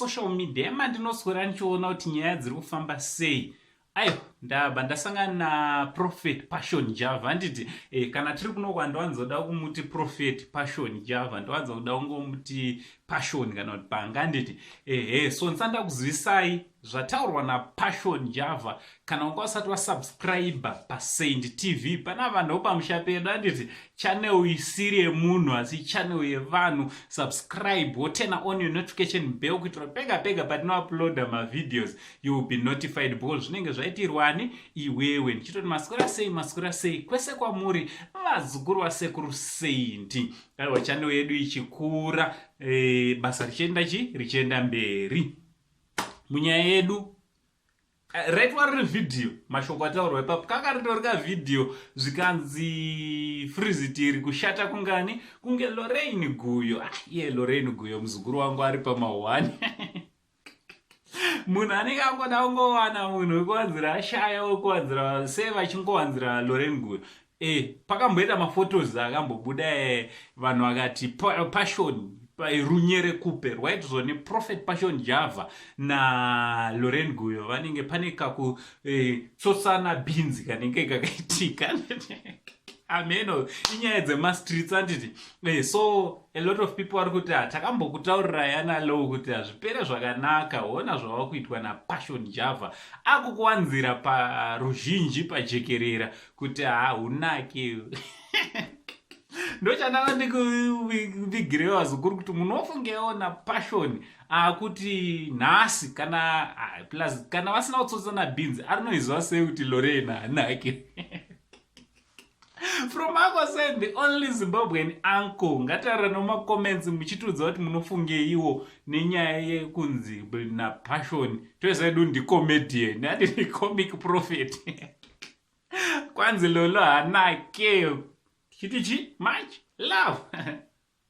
social media emandinoswera ndichiona kuti nyaya dziri kufamba sei. Ayo, ndasangana na Prophet Passion Java. Nditi kana tiri kuno kwandawanzoda kumuti Prophet Passion Java, ndawanzoda kungomuti Passion kana kuti panga. Nditi so ndisanda kuzivisai zvataurwa na Passion Java. Kana unga usati wasubscribe paSaint TV, pana vanhu pamusha pedu. Nditi channel isiri yemunhu asi channel yevanhu. Subscribe wotena on your notification bell kuitira pega patino uploada ma videos you will be notified because zvinenge zvaitirwani iwewe. Ndichitoti maswera sei kwese kwamuri vazukuru vasekuru Saint. Aiwa, channel yedu ichikura, basa richienda mberi. Munyaya yedu raitwa riri video, mashoko ataurwa ipapo kakaritorika video zvikanzi frizitiri kushata kungani kunge Lorraine Guyo. Lorraine Guyo muzukuru wangu ari pama1 munhu anenge angoda kungowana munhu wekuwanzira ashaya wekuwanzira sei vachingowanzira Lorraine Guyo. Pakamboita mafotos akambobuda vanhu vakati Passion runyere kupe rwaitozoni Prophet Passion Java na Lorraine Guyo vanenge pane kakutsotsana bhinzi kanenge kakaitika. Ameno inyaya dzemastreets. Anditi so a lot of people vari kuti takambokutaurira yana low kuti zvipere zvakanaka, ona zvava kuitwa na Passion Java akukuwanzira paruzhinji pajekerera kuti hunake. Ndochandanga ndikuvigirewo vazukuru kuti munofungewo na Passion akuti nhasi kana vasina kutsotsana bhinzi arinoiziva sei kuti Lorraine hanake. From Uncle said the only Zimbabwean uncle. Ngatara noma comments muchitudza kuti munofungeiwo nenyaya yekunzi na Passion. Toza edu ndi comedian, ndi comic prophet. Kwanzi lolo hanake. Chitichi much love.